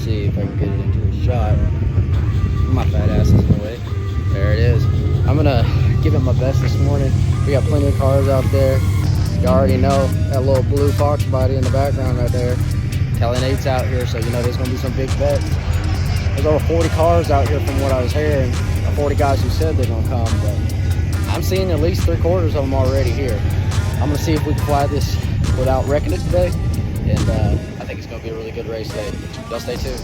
see if I can get it into a shot. My fat ass is in the way. There it is. I'm gonna give it my best this morning. We got plenty of cars out there. You already know that little blue Fox body in the background right there. Cali Nate's out here, so you know there's gonna be some big bets. There's over 40 cars out here from what I was hearing. 40 guys who said they're gonna come, but I'm seeing at least 3/4 of them already here. I'm gonna see if we can fly this without wrecking it today, and I think it's gonna be a really good race today. Y'all stay tuned.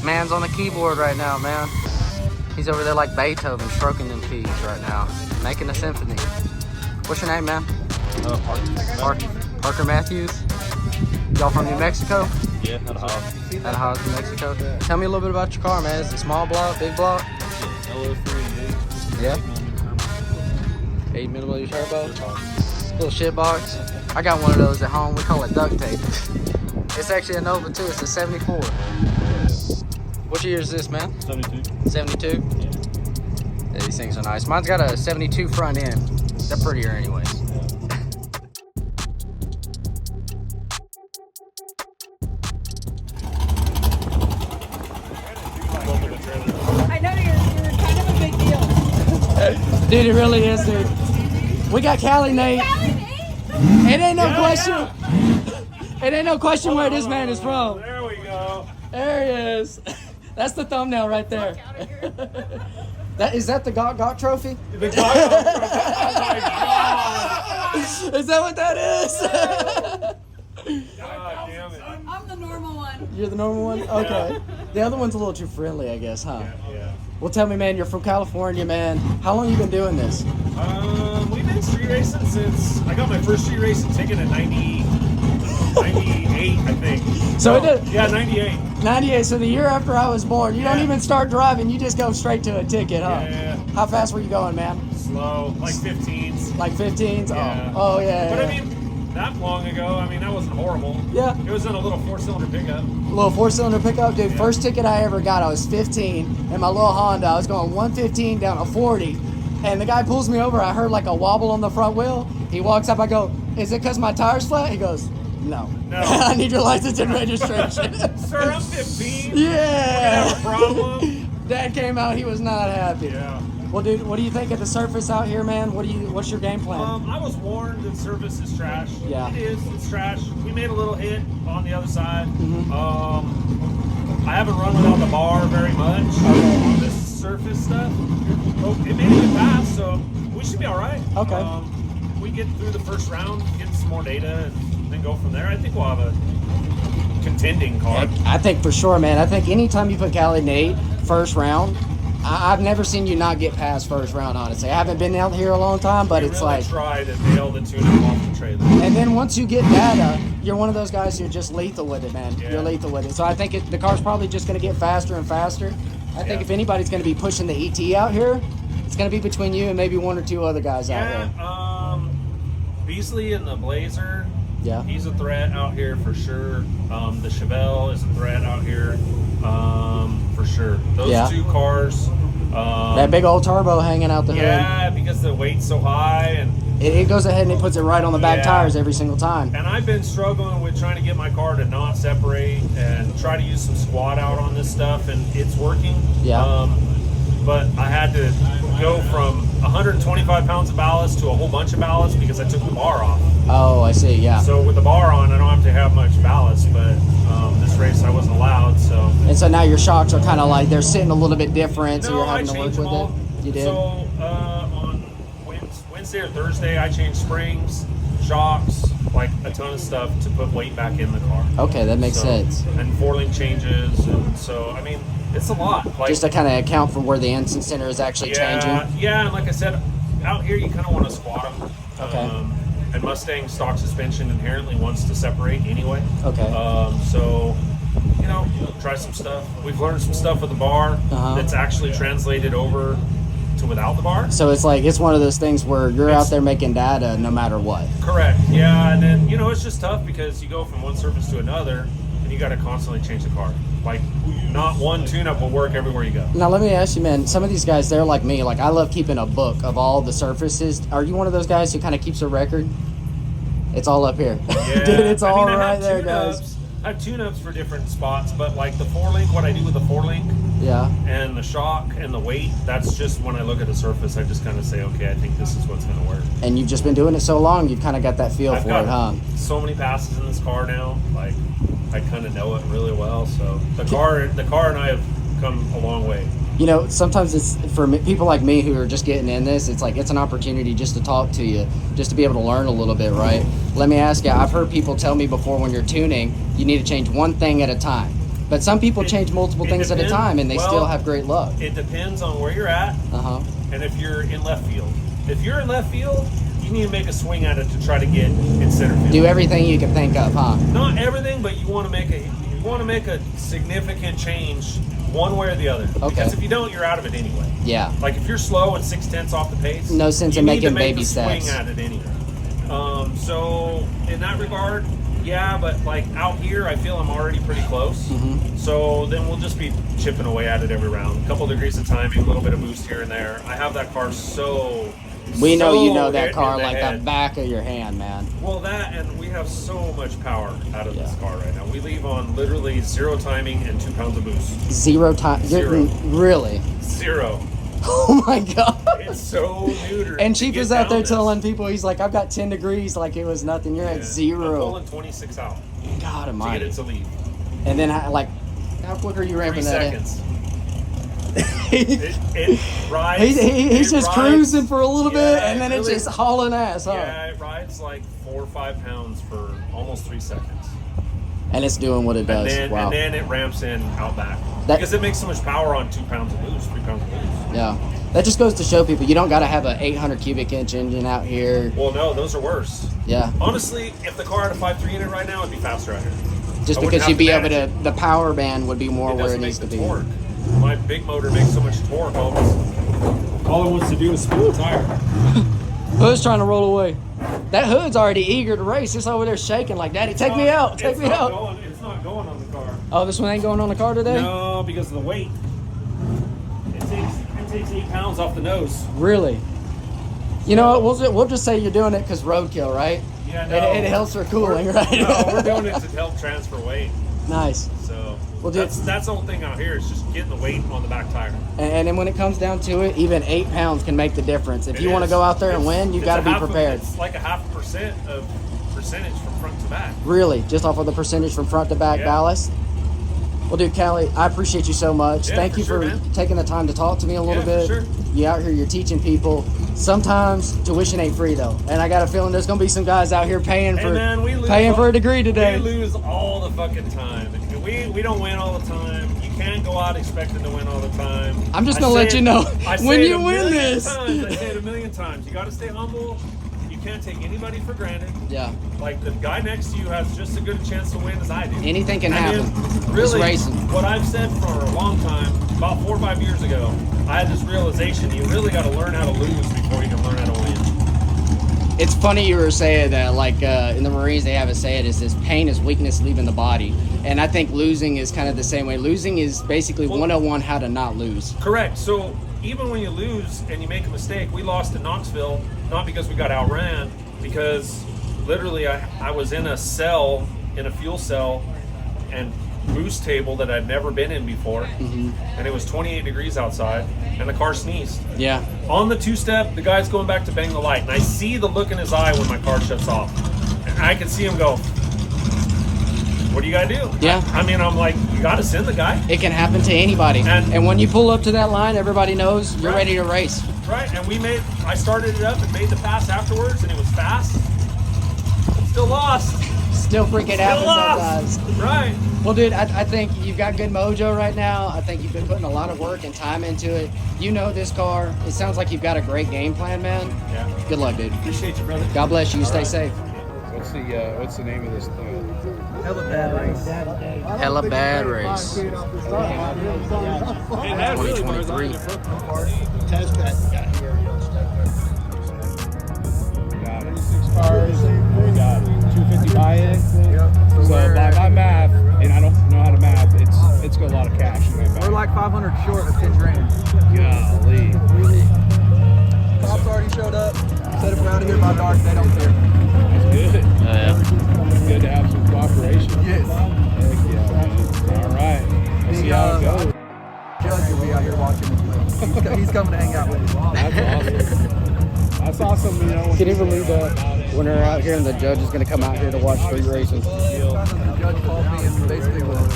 Man's on the keyboard right now, man. He's over there like Beethoven, stroking them keys right now, making a symphony. What's your name, man? Parker Matthews. Y'all from New Mexico? Yeah, out of Hobbs. Out of Hobbs, New Mexico. Yeah. Tell me a little bit about your car, man. Is it small block, big block? Yeah. 8mm turbo. Little shit box. I got one of those at home. We call it duct tape. It's actually a Nova too. It's a 74. What year is this, man? 72. 72? Yeah. Yeah, these things are nice. Mine's got a 72 front end. They're prettier anyways. I know you're kind of a big deal. Dude, it really is, dude. We got Cali Nate. Cali Nate? It ain't no question. It ain't no question where this man is from. There we go. There he is. That's the thumbnail right there. Is that the Got trophy? The Got trophy. Oh my God. Is that what that is? God damn it. I'm the normal one. You're the normal one? Okay. The other one's a little too friendly, I guess, huh? Yeah. Well, tell me, man, you're from California, man. How long you been doing this? We've been street racing since I got my first street racing ticket in 98, I think. So it did. Yeah, 98. 98, so the year after I was born. You don't Yeah. even start driving, you just go straight to a ticket, huh? Yeah. How fast were you going, man? Slow, like 15s. Like 15s? Yeah. Oh, yeah. But yeah. I mean, that long ago, I mean, that wasn't horrible. Yeah. It was in a little 4-cylinder pickup. Little 4-cylinder pickup, dude. Yeah. First ticket I ever got, I was 15, in my little Honda. I was going 115 down a 40, and the guy pulls me over. I heard like a wobble on the front wheel. He walks up. I go, "Is it because my tire's flat?" He goes, "No. I need your license and registration." Sir, I'm 15. Yeah. Have a problem? Dad came out. He was not happy. Yeah. Well, dude, what do you think of the surface out here, man? What's your game plan? I was warned that surface is trash. Yeah. It is. It's trash. We made a little hit on the other side. I haven't run without the bar very much on this surface stuff. Oh, it made it get fast, so we should be all right. Okay. We get through the first round, get some more data, and then go from there. I think we'll have a contending car. I think for sure, man. I think anytime you put Cali Nate first round, I've never seen you not get past first round, honestly. I haven't been out here a long time, but it's really like... try to nail the tune-up off the trailer. And then once you get data, you're one of those guys who're just lethal with it, man. Yeah. You're lethal with it. So I think the car's probably just going to get faster and faster. I think if anybody's going to be pushing the ET out here, it's going to be between you and maybe one or two other guys out there. Beasley and the Blazer. Yeah. He's a threat out here for sure. The Chevelle is a threat out here for sure. Those two cars. That big old turbo hanging out the hood. Yeah, because the weight's so high and it goes ahead and it puts it right on the back tires every single time. And I've been struggling with trying to get my car to not separate and try to use some squat out on this stuff, and it's working. Yeah. But I had to go from 125 pounds of ballast to a whole bunch of ballast because I took the bar off. Oh, I see, yeah. So with the bar on, I don't have to have much ballast, but this race I wasn't allowed, so. And so now your shocks are kind of like, they're sitting a little bit different, so you're having to work changed with them all. it? You did? So on Wednesday or Thursday, I changed springs, shocks, like a ton of stuff to put weight back in the car. Okay, that makes sense. And four-link changes, and so, I mean, it's a lot. Like, just to kind of account for where the engine center is actually changing. Yeah, and like I said, out here you kind of want to squat them. Okay. and Mustang stock suspension inherently wants to separate anyway. Okay. So, you know, try some stuff. We've learned some stuff with the bar that's actually translated over to without the bar. So it's like, it's one of those things where you're out there making data no matter what. Correct. Yeah, and then, you know, it's just tough because you go from one surface to another and you got to constantly change the car. Like, not one tune-up will work everywhere you go. Now, let me ask you, man, some of these guys, they're like me. Like, I love keeping a book of all the surfaces. Are you one of those guys who kind of keeps a record? It's all up here. Yeah. Dude, it's all I right there, tune-ups. guys. I have tune-ups for different spots, but like the 4-link, what I do with the 4-link Yeah. and the shock and the weight, that's just when I look at the surface, I just kind of say, okay, I think this is what's going to work. And you've just been doing it so long, you've kind of got that feel I've for got it, huh? so many passes in this car now, like I kind of know it really well. So the car and I have come a long way. You know, sometimes it's for people like me who are just getting in this, it's like it's an opportunity just to talk to you, just to be able to learn a little bit, right? Let me ask you, I've heard people tell me before when you're tuning, you need to change one thing at a time. But some people change multiple things at a time and they still have great luck. It depends on where you're at and if you're in left field. If you're in left field, you need to make a swing at it to try to get in center field. Do everything you can think of, huh? Not everything, but you want to make a significant change one way or the other. Okay. Because if you don't, you're out of it anyway. Yeah. Like if you're slow and 0.6 off the pace, no sense you in need making to make baby a steps. swing at it anyway. So in that regard, yeah, but like out here, I feel I'm already pretty close. So then we'll just be chipping away at it every round. A couple degrees of timing, a little bit of boost here and there. I have that car We know you know that hit car in the like head. the back of your hand, man. Well, that, and we have so much power out of this car right now. We leave on literally 0 timing and 2 pounds of boost. 0 time. Zero. Really? 0. Oh my God. It's so neutered. And Chief to is get out there down this. telling people, he's like, I've got 10 degrees like it was nothing. You're at I'm 0. pulling 26 out God to almighty. get it to leave. And then, like, how quick are you 3 ramping that in? seconds. It rides. He's just rides, cruising for a little bit, and then really, it's just hauling ass, huh? Yeah, it rides like 4 or 5 pounds for almost 3 seconds. And it's doing what it does. And Wow. then it ramps in out back. That- Because it makes so much power on 2 pounds of boost, 3 pounds of boost. Yeah. That just goes to show people you don't got to have an 800 cubic inch engine out here. Well, no, those are worse. Yeah. Honestly, if the car had a 5.3 in it right now, it'd be faster out here. Just I wouldn't because have you'd be able manage to, the power band would be more It where it doesn't needs make to the be. torque. My big motor makes so much torque, all it wants to do is spin the tire. Hood's trying to roll away. That hood's already eager to race. It's over there shaking like, Daddy, take me out, take me out. It's not going on the car. Oh, this one ain't going on the car today? No, because of the weight. It takes 8 pounds off the nose. Really? You know what? We'll just say you're doing it because roadkill, right? Yeah, no. It helps for cooling, right? No, we're doing it to help transfer weight. Nice. So Well, dude, that's the whole thing out here is just getting the weight on the back tire. and then when it comes down to it, even 8 pounds can make the difference. If It you want to is. go out there and win, you It's got to a be half prepared. It's like a 0.5% of percentage from front to back. Really, just off of the percentage from front to back Yeah. ballast. Well, dude, Cali, I appreciate you so much. Yeah, Thank for you sure, for man. taking the time to talk to me a little Yeah, bit. for sure. You out here, you're teaching people. Sometimes tuition ain't free though, and I got a feeling there's gonna be some guys out here paying Hey for man, we lose paying all- for a degree today. We lose all the fucking time. We don't win all the time. You can't go out expecting to win all the time. I'm just I gonna say let you know I when say it you a win million this. Times. I say it a million times. You got to stay humble. You can't take anybody for granted. Yeah, Like the guy next to you has just as good a chance to win as I do. anything can I happen. mean, really, It's racing. what I've said for a long time, about 4 or 5 years ago, I had this realization: you really got to learn how to lose before you can learn how to win. It's funny you were saying that, like in the Marines, they have it say it is this pain is weakness leaving the body. And I think losing is kind of the same way. Losing is basically 101 how to not lose. Correct. So even when you lose and you make a mistake, we lost in Knoxville, not because we got outran, because literally I was in a cell, in a fuel cell, and boost table that I'd never been in before, and it was 28 degrees outside, and the car sneezed. Yeah. On the two-step, the guy's going back to bang the light, and I see the look in his eye when my car shuts off. And I can see him go, what do you gotta do? Yeah. I mean, I'm like, you gotta send the guy. It can happen to anybody. And when you pull up to that line, everybody knows you're Right. ready to race. Right, and I started it up and made the pass afterwards, and it was fast. Still lost. Still freaking happens lost. sometimes. Right. Well, dude, I think you've got good mojo right now. I think you've been putting a lot of work and time into it. You know this car. It sounds like you've got a great game plan, man. Yeah. Good luck, dude. Appreciate you, brother. God bless you. Stay right. safe. What's the name of this thing? Hella bad race. Hella bad race. 2023. Test that guy. Got it. 26 cars. Got it. 250 buy-in. Yep. So by my math, and I don't know how to math, it's got a lot of cash in that bag. We're like 500 short of 10 grand. Golly. Cops already showed up. Said if we're out of here by dark, they don't care. That's good. Yeah. It's good to have some cooperation. Yes. Heck yeah, man. All right. Let's see how it goes. Judge will be out here watching as well. He's coming to hang out with us. That's awesome. That's awesome, you know. Can you believe that when they're out here and the judge is going to come out here to watch street races? The judge called me and basically was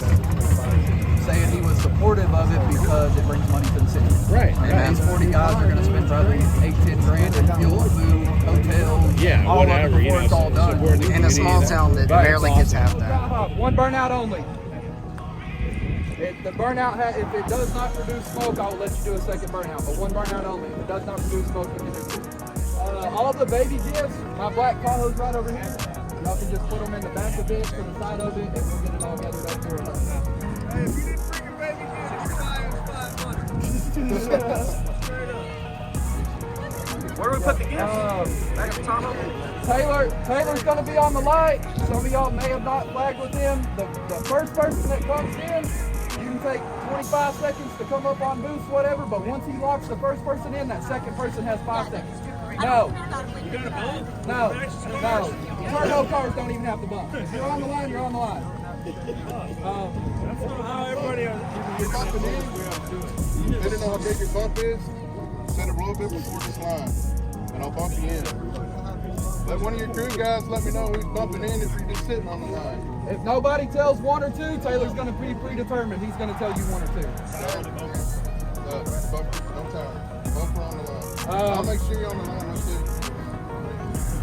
saying he was supportive of it because it brings money to the city. Right. And these 40 guys are going to spend probably 8-10 grand in fuel, food, hotel, Yeah, all whatever, of it before it's all done. support the In a community, small that- town that Right, barely it's gets awesome. half that. One burnout only. The burnout, if it does not produce smoke, I'll let you do a second burnout. But one burnout only. If it does not produce smoke, we can do two. All the baby gifts, my black Tahoe's right over here. Y'all can just put them in the back of it, to the side of it, and we'll get it all gathered up for us. Hey, if you didn't bring your baby gift, your buy-in's 500. Where do we put the gifts? Back at the Tahoe? Taylor's gonna be on the light. Some of y'all may have not flagged with him. The first person that comes in, you can take 25 seconds to come up on boost, whatever, but once he locks the first person in, that second person has 5 seconds. No. You got a bump? No. Turbo cars don't even have to bump. If you're on the line, you're on the line. That's how everybody You're bumping in. Depending on how big your bump is, set it a little bit before this line, and I'll bump you in. Let one of your crew guys let me know who's bumping in if you're just sitting on the line. If nobody tells 1 or 2, Taylor's gonna be predetermined. He's gonna tell you 1 or 2. Bumper on the line. I'll make sure you're on the line. Let's see.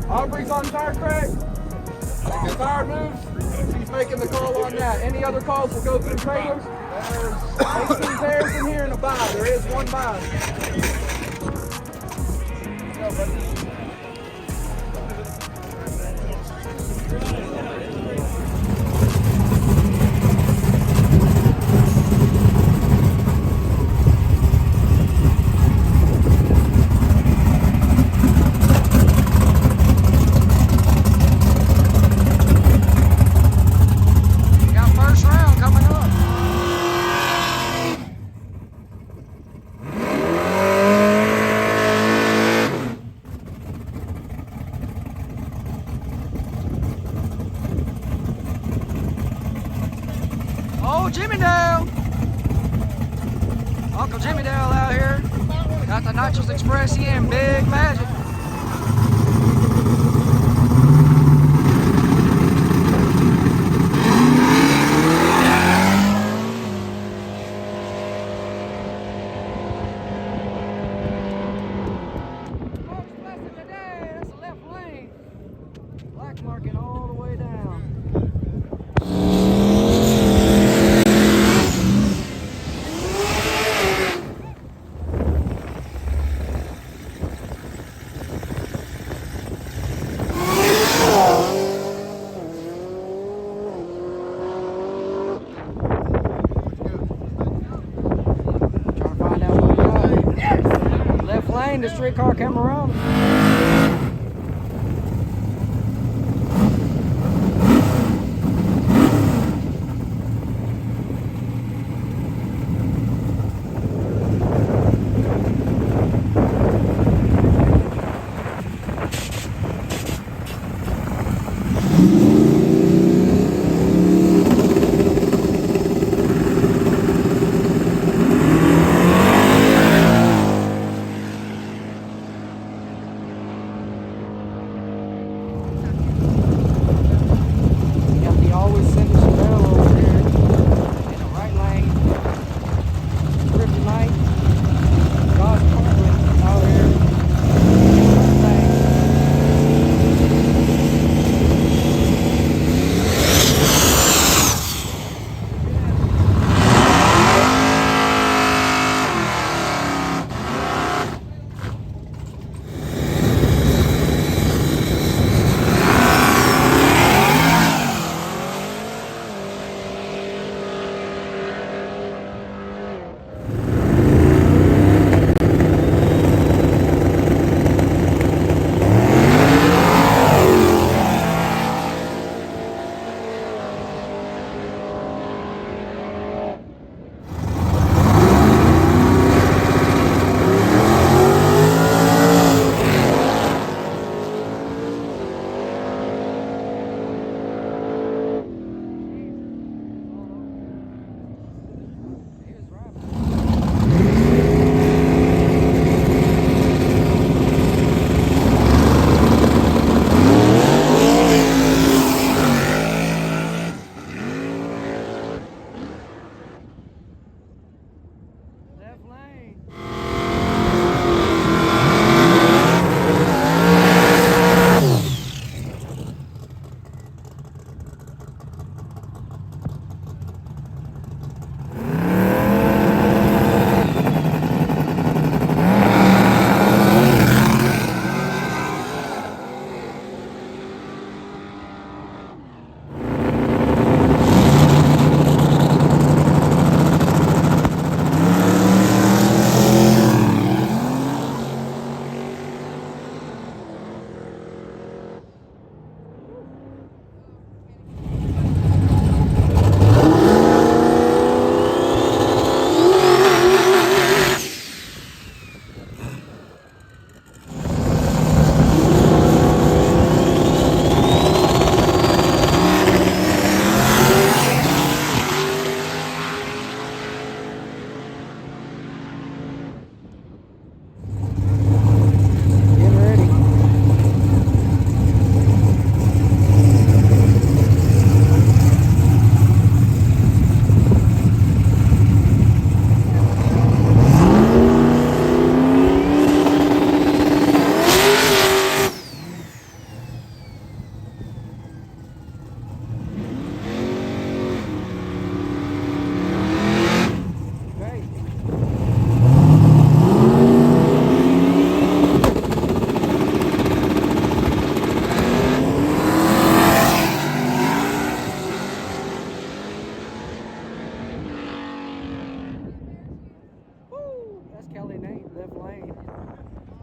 Aubrey's on tire crack. The tire moves. She's making the call on that. Any other calls will go through Taylor. There's 18 pairs in here and a buy. There is one buy. Go, buddy. We got first round coming up. Oh, Jimmy Dale. Uncle Jimmy Dale out here. Got the Nitrous Express in Big Magic. Folks, blessing the day. That's the left lane. Black market all the way down. Trying to find out what we got. Yes! Left lane, the streetcar came around.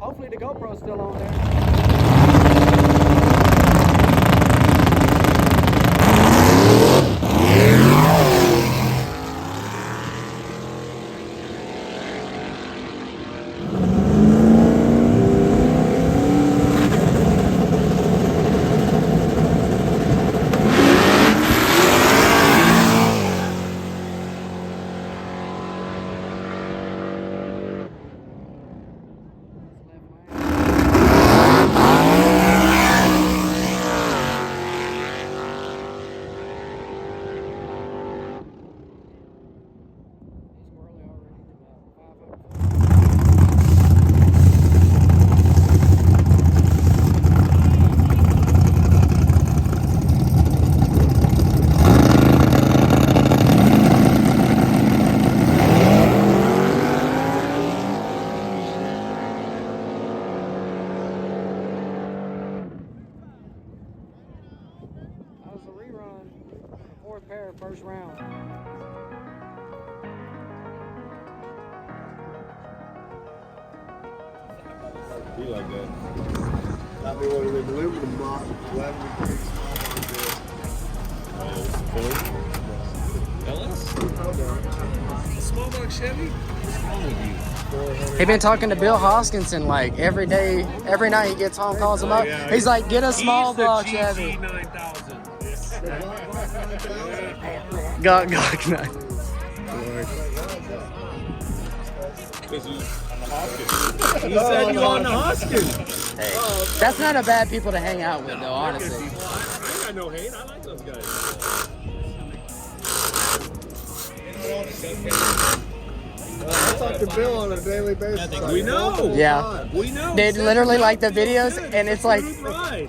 Hopefully the GoPro's still on there. First round. Be like that. Got me one of them aluminum box. Small box Chevy? He been talking to Bill Hoskinson like every day, every night he gets home, calls him up. He's like, get a small block Chevy. Got 9. He said you on the Hoskins. Hey, that's not a bad people to hang out with, though, honestly. I got no hate. I like those guys. I talk to Bill on a daily basis. We know. Yeah. We know. They literally like the videos, and it's like,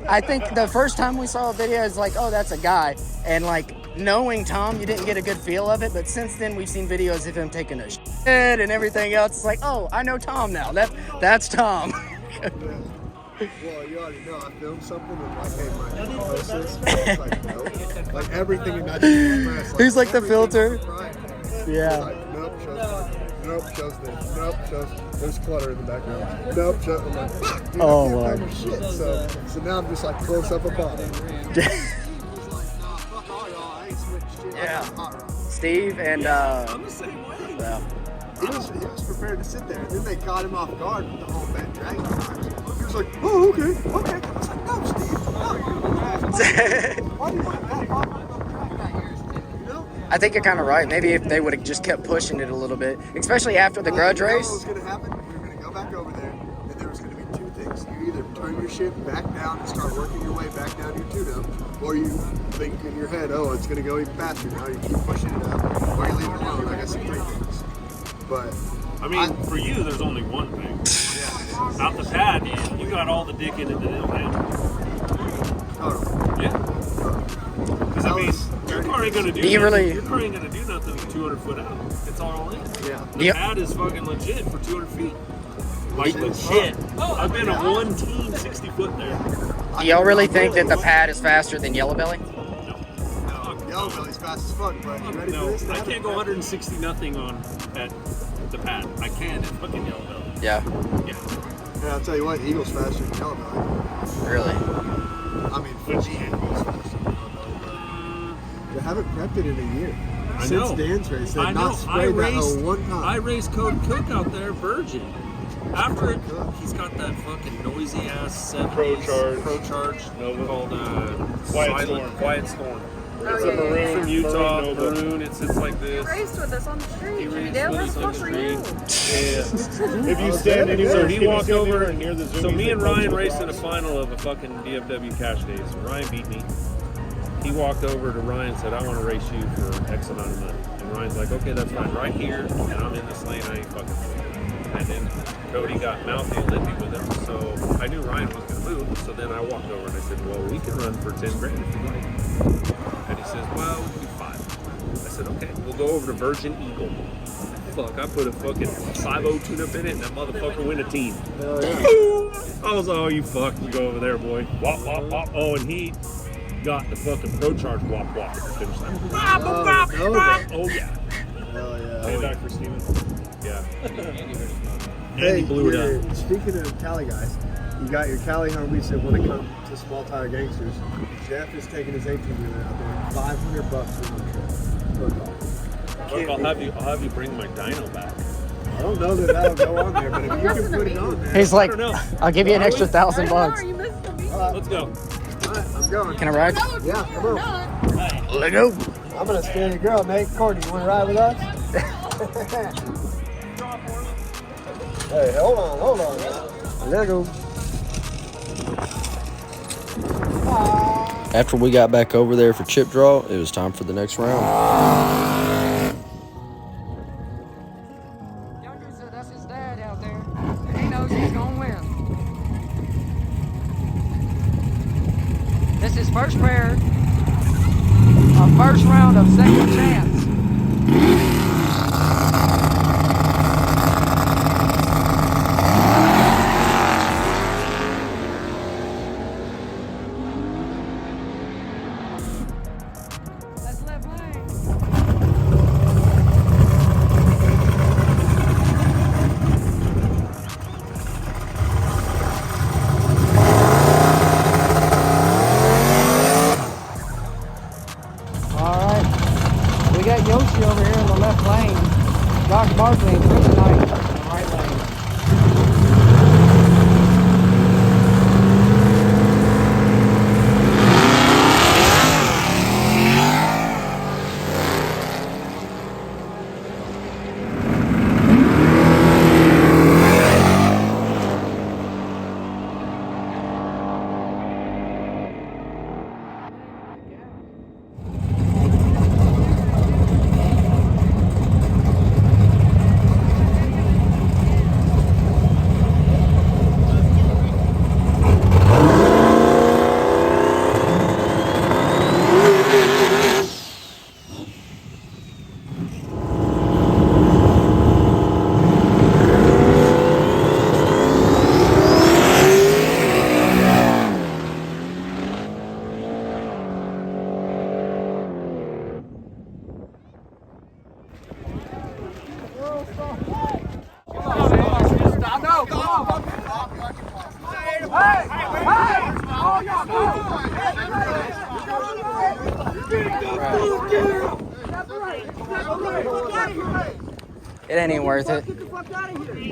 I think the first time we saw a video, it's like, oh, that's a guy. And like, knowing Tom, you didn't get a good feel of it, but since then we've seen videos of him taking a shit and everything else. It's like, oh, I know Tom now. That's Tom. Well, you already know I filmed something and like, hey, Mike, can you post this? It's like, no. Like everything in that press, like, He's like the filter. Right. Yeah. Like, nope, shows this. Nope, shows this. Nope, shows. There's clutter in the background. Nope, shows. I'm like, fuck, dude, Oh, I can't Lord. find your shit. So now I'm just like close up above it. Yeah. Steve and I'm the same way. yeah. He was prepared to sit there, and then they caught him off guard with the whole bed dragon. He was like, oh, okay. I was like, no, Steve, no. Why do you want that? You know? I think you're kind of right. Maybe if they would have just kept pushing it a little bit, especially after the grudge You know race. what was going to happen? We were going to go back over there, and there was going to be two things. You either turn your shit back down and start working your way back down your tune-up, or you think in your head, oh, it's going to go even faster now. You keep pushing it up, or you leave it alone. I got some three things. But I mean, for you, there's only one thing. Out the pad, you got all the dick in it that it'll handle. Yeah. Because I mean, your car ain't gonna do. Do you nothing. really- Your car ain't gonna do nothing 200 foot out. It's all in. yeah. The Yep. pad is fucking legit for 200 feet. Like legit. I've been a one team 60 foot there. Do y'all really think that the pad is faster than Yellow Belly? Yellow Belly's fast as fuck, but you ready for No, this? I can't go 160 nothing on at the pad. I can at fucking Yellow Belly. Yeah. Yeah. Yeah, I'll tell you what, Eagle's faster than Yellow Belly. Really? I mean, Fuji Eagle's faster than Yellow Belly. They haven't prepped it in a year. I Since know. Dan's race, they've I know. not sprayed that hole one time. I raced Code Cook out there, Virgin. After it, he's got that fucking noisy ass 70s Pro Charge called Quiet Storm. It's a maroon from Utah, maroon. It's like He this. raced with us on the street. He raced Dale, with this us on one the for street. you. Yeah. If you stand anywhere, So he walked over, and near the so me and Ryan raced in a final of a fucking DFW Cash Days. Ryan beat me. He walked over to Ryan and said, I want to race you for X amount of money. And Ryan's like, okay, that's fine. Right here, and I'm in this lane, I ain't fucking moving. And then Cody got Mouthy and Limpy with him, so I knew Ryan was going to move. So then I walked over and I said, well, we can run for 10 grand if you like. And he says, well, we can do 5. I said, okay, we'll go over to Virgin Eagle. Fuck, I put a fucking 5.0 tune-up in it, and that motherfucker went a team. I was like, oh, you fuck, you go over there, boy. Wop, wop, wop. Oh, and he got the fucking Pro Charge wop, wop at the finish line. Wop, wop, wop, wop. Oh, yeah. Hell yeah. Payback for Steven. Yeah. and you blew it up. Speaking of Cali guys, you got your Cali homies that want to come to Small Tire Gangsters. Jeff is taking his 18-wheeler out there. $500 for one trip. Look, I'll have you bring my dyno back. I don't know that that'll go on there, but if you can put it on there. He's like, I don't know. I'll give you an extra $1,000 bucks. You missed the beat. Let's go. All right, I'm going. Can I ride? Yeah, come on. Let go. I'm gonna steal your girl, Nate. Courtney, you wanna ride with us? Hey, hold on. Let go. After we got back over there for chip draw, it was time for the next round. Younger said that's his dad out there. He knows he's gonna win. This is first pair. First round of second chance. That's left lane. We got Yoshi over here in the left lane. Josh Barkley and Chris Knight in the right lane. It ain't even worth it. Get the fuck out of here. Hey,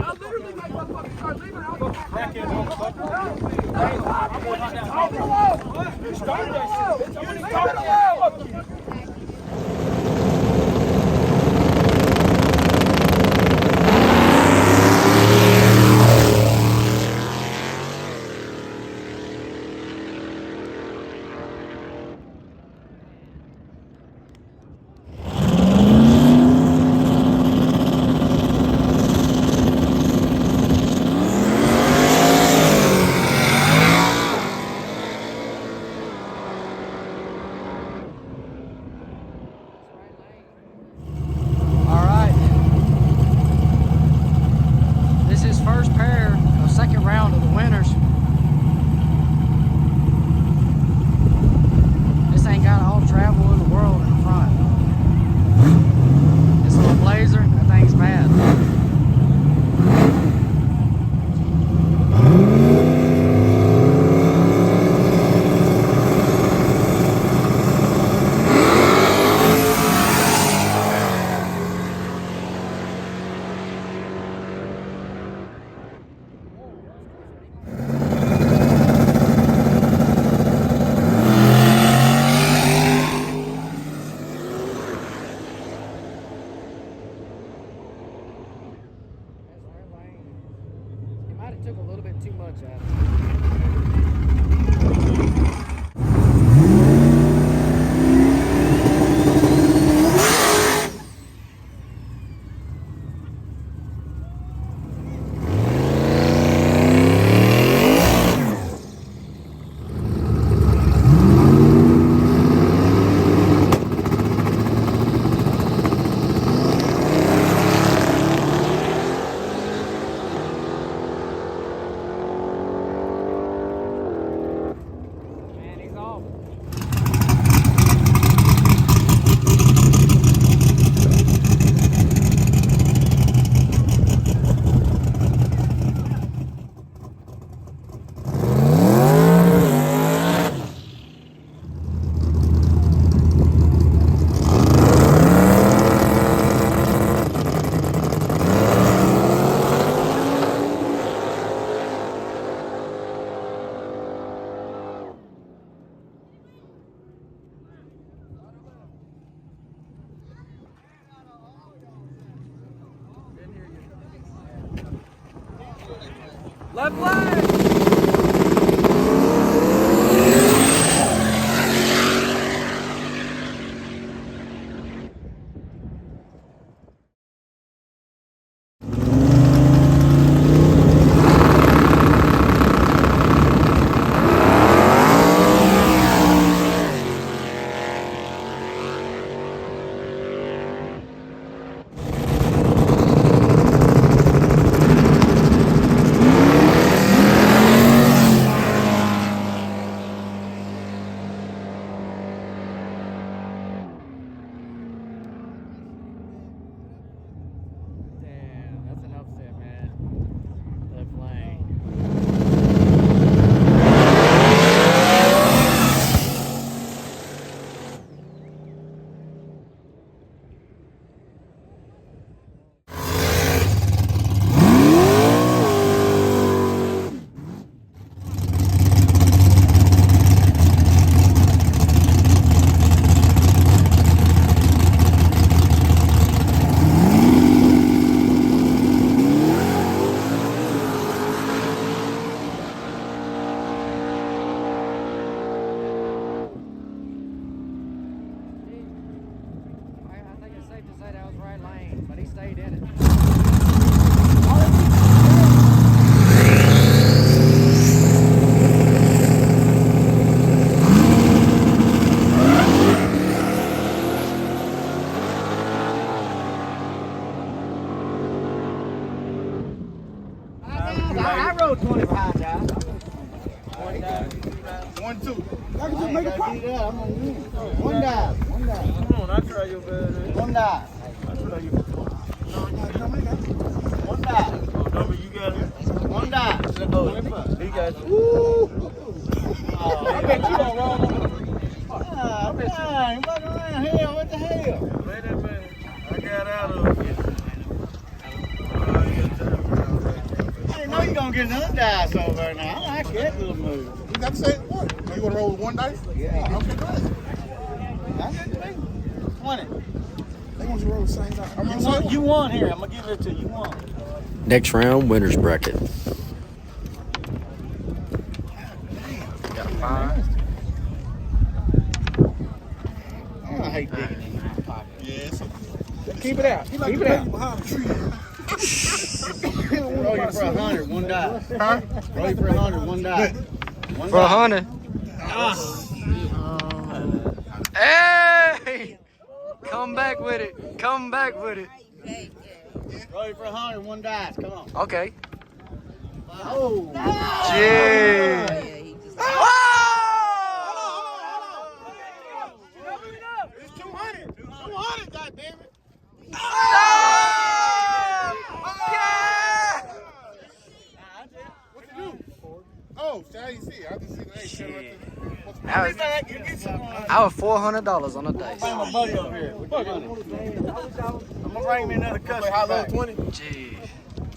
I'll literally make my fucking car leave her out. Back in, Left lane. Damn, that's an upset, man. Left lane. I think it's safe to say that was right lane, but he stayed in it. I rode 20 behind guys. 1, 2. I can just make a pop. One dive. Come on, I'll try your bad. One dive. I'll try your bad. One dive. Oh, number, you got it? One dive. Oh, he got it. I bet you don't roll. Ah, man, fuck around here. What the hell? Wait a minute. I got out of it. I didn't know you gonna get another dice over there now. I like that little move. You got to say what? You want to roll with one dice? Yeah. Okay, go ahead. That's good to me. 20. They want you to roll the same dice. You won here. I'm gonna give it to you. You won. Next round, winner's bracket. Got 5. I hate digging in my pocket. Yes. Keep it out. Keep it out. Behind the tree. Roll you for 100, one die. Huh? Roll you for 100, one die. One For die. 100. Hey! Come back with it. Come back with it. Roll you for 100, one dice. Come on. Okay. Oh. Gee. It's 200. 200, goddammit. What you do? Oh, so how you see it? I just see the 8 shit right there. I was $400 on the dice. Bring my buddy over here. I'm gonna bring me another customer. How low? 20? Gee.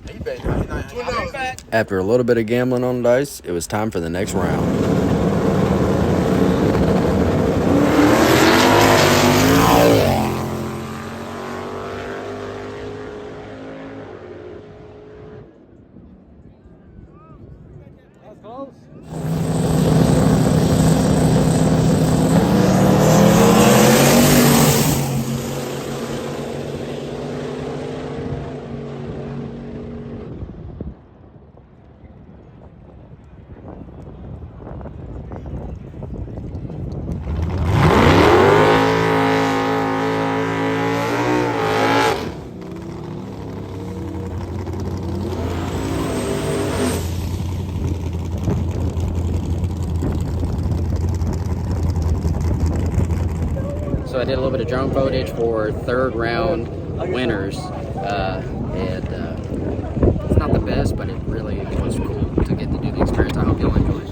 $20. After a little bit of gambling on dice, it was time for the next round. So I did a little bit of drone footage for third round winners, and it's not the best, but it really was cool to get to do the experience. I hope you'll enjoy it.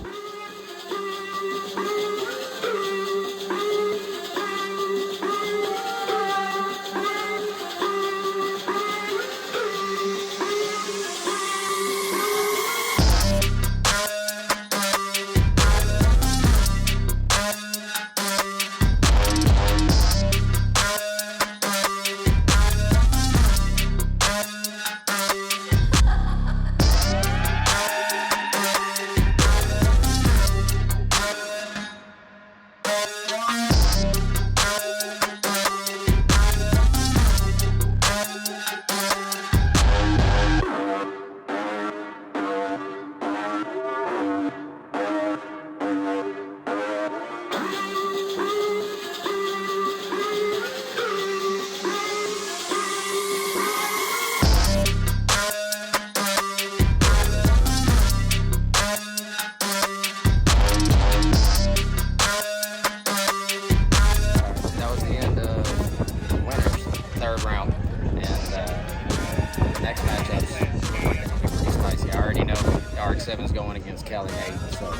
Cali Nate, so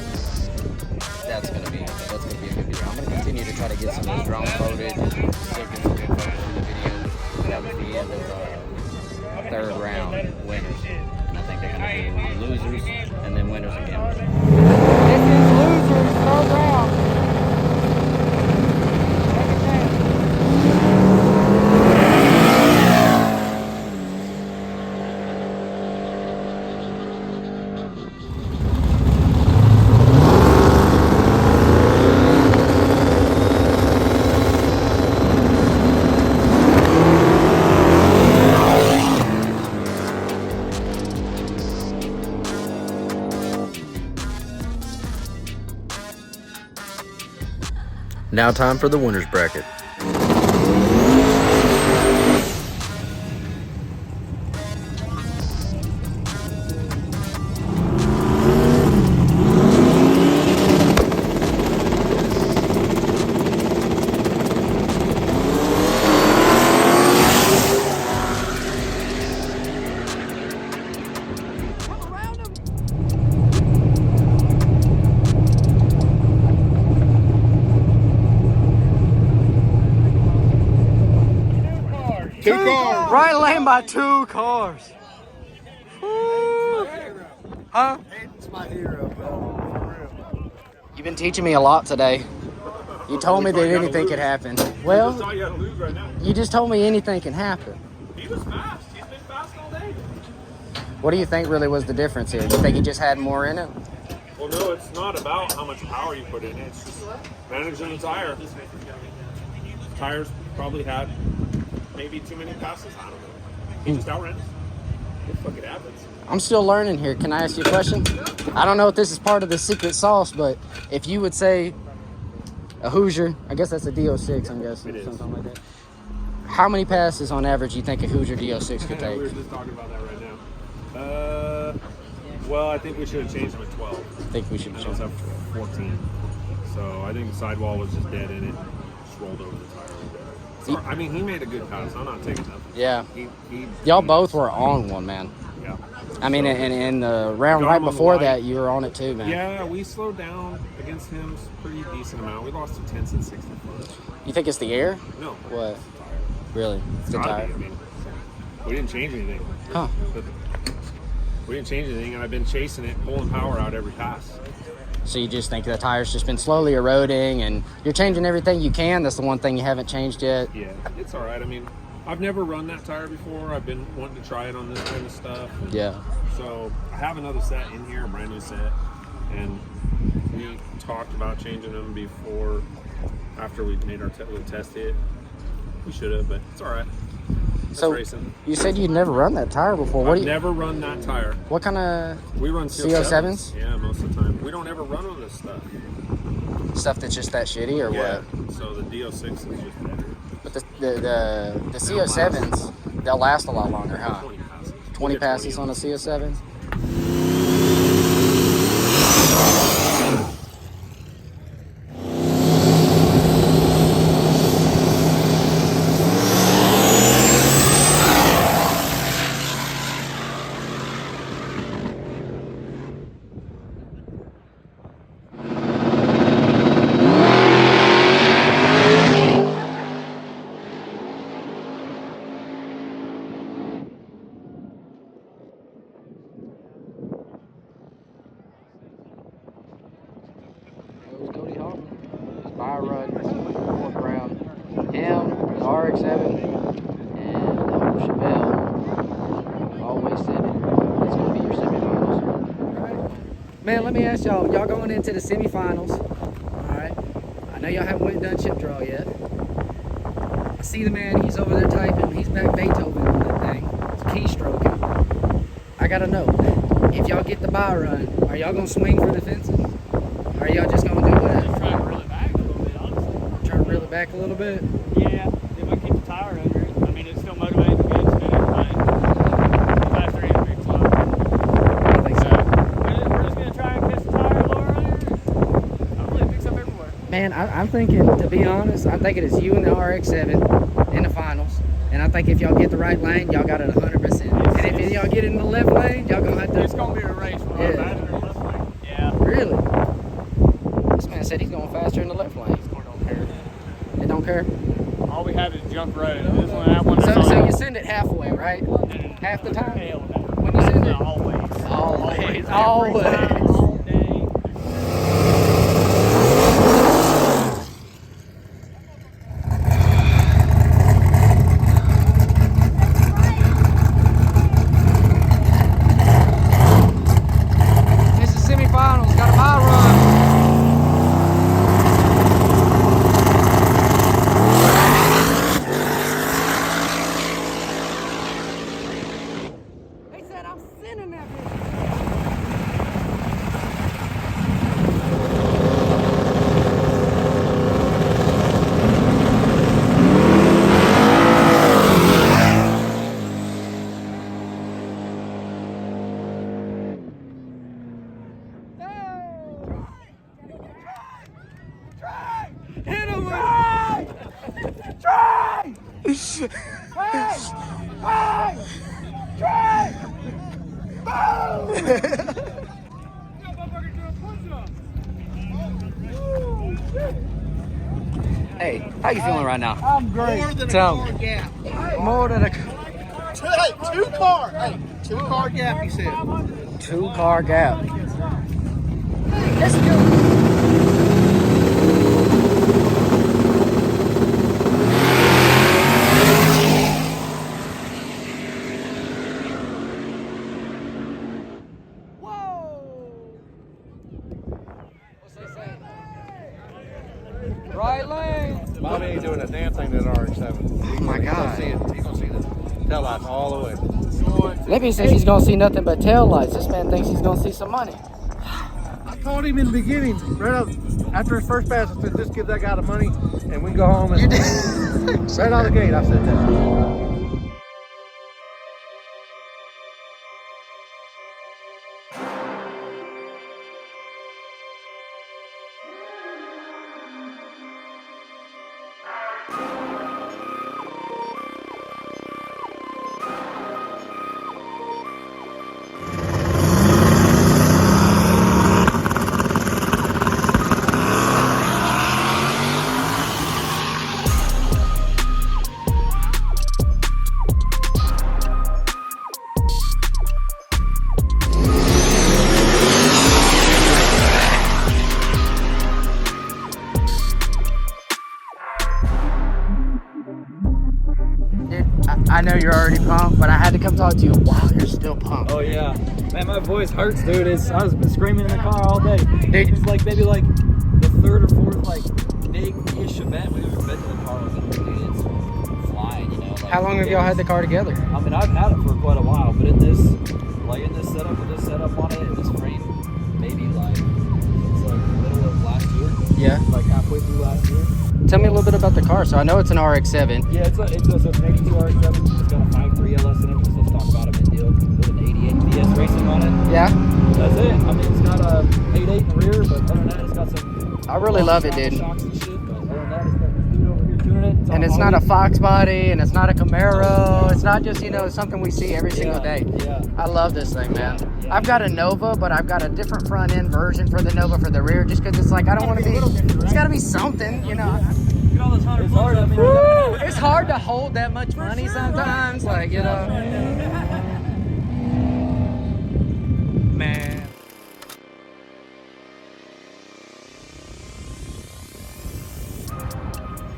that's gonna be a good video. I'm gonna continue to try to get some of this drone footage and still get some good footage in the video. That was the end of third round winners. And I think they're gonna be losers and then winners again. This is losers, third round. Now time for the winners bracket. Two cars. Right lane by 2 cars. Woo. Huh? Hayden's my hero, bro. You've been teaching me a lot today. You told me that anything could happen. Well, I thought you had to lose right now. you just told me anything can happen. He was fast. He's been fast all day. What do you think really was the difference here? Do you think he just had more in it? Well, no, it's not about how much power you put in it. It's just managing the tire. Tires probably had maybe too many passes. I don't know. He just outran us. It fucking happens. I'm still learning here. Can I ask you a question? I don't know if this is part of the secret sauce, but if you would say a Hoosier, I guess that's a DO6, I'm guessing. It is. Something like that. How many passes on average do you think a Hoosier DO6 could We take? were just talking about that right now. Well, I think we should have changed them at 12. I think we should And those have 14. So I think the sidewall was just dead in it. Just rolled over the tire. So, I mean, he made a good pass. I'm not taking nothing. Yeah. He Y'all both were on one, man. Yeah. I mean, in the round Got right him on the before line. that, you were on it too, man. Yeah, we slowed down against him a pretty decent amount. We lost to 10th and 60 foot. You think it's the air? No. What? Really? It's the Gotta tire? be. I mean, we didn't change anything. Huh. But we didn't change anything, and I've been chasing it, pulling power out every pass. So you just think the tire's just been slowly eroding, and you're changing everything you can. That's the one thing you haven't changed yet. Yeah, it's all right. I mean, I've never run that tire before. I've been wanting to try it on this kind of stuff. Yeah. So I have another set in here, a brand new set, and we talked about changing them before, after we made our little test hit. We should have, but it's all right. That's So racing. you said you'd never run that tire before. What I've do you? never run that tire. What kind of We run CO7s? Yeah, most of the time. We don't ever run on this stuff. stuff that's just that shitty, or Yeah. what? So the DO6 is just better. But the CO7s, they'll last a lot longer, huh? 20 passes. 20 Yeah, passes on a CO7. Man, let me ask y'all going into the semifinals, all right? I know y'all haven't went and done chip draw yet. I see the man, he's over there typing, he's back Beethoven on that thing. It's keystroking. I gotta know, if y'all get the buy run, are y'all gonna swing for the fences? Or are y'all just gonna do whatever? Try to reel it back a little bit, honestly. Try to reel it back a little bit? Yeah, if I keep the tire under it. I mean, it's still motivating to get it everything. After every climb. I think so. We're just going to try and catch the tire lower under it. Hopefully it picks up everywhere. Man, I'm thinking, to be honest, I'm thinking it's you and the RX-7 in the finals. And I think if y'all get the right lane, y'all got it 100%. And if y'all get in the left lane, y'all gonna have to. It's going to be a race. Yeah. Yeah, Really? This man said he's going faster in the left lane. Don't care. They don't care? All we have is junk road. This one, that one. So you send it halfway, right? Half the time? Hell no. When you send it? Always. Always. All day. This is semifinals. Got a mile run. They said I'm sending that bitch. Hit him! Try! Try! Hey, how you feeling right now? I'm great. Tell me. More than a Two-car gap, he said. 2-car gap. Let's go. Right lane. Bobby ain't doing a damn thing to the RX-7. Oh my God. He's gonna see the tail lights all the way. Limpy says he's gonna see nothing but tail lights. This man thinks he's gonna see some money. I told him in the beginning, right up after his first pass, I said, just give that guy the money and we can go home. And right out of the gate, I said that. I know you're already pumped, but I had to come talk to you while you're still pumped. Oh yeah, man, my voice hurts, dude. I was screaming in the car all day. Dude. It's like maybe like the third or fourth like big-ish event we've ever been to. The car was it's flying, you know. Like, How long have y'all had the car together? I mean, I've had it for quite a while, but in this setup with this setup on it, and this frame, maybe like it's like middle of last year. Yeah. Like halfway through last year. Tell me a little bit about the car. So I know it's an RX-7. Yeah, it's an 82 RX-7. It's got a 5.3 LS in it, just let's talk about a mid deal with an 88 PS racing on it. Yeah. That's it. I mean, it's got a 8.8 in the rear, but other than that, it's got some. I really love it, dude. Shocks and shit, but other than that, it's got this dude over here tuning it. And it's not a Fox body, and it's not a Camaro. It's not just, it's something we see every single day. Yeah. I love this thing, man. I've got a Nova, but I've got a different front end version for the Nova for the rear, just because it's like, I don't want to be, it's got to be something, It's hard. I mean, It's hard to hold that much money sometimes, like, Man.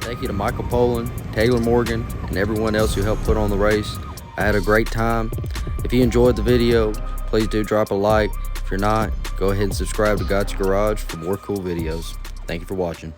Thank you to Michael Poland, Taylor Morgan, and everyone else who helped put on the race. I had a great time. If you enjoyed the video, please do drop a like. If you're not, go ahead and subscribe to Gotcha Garage for more cool videos. Thank you for watching.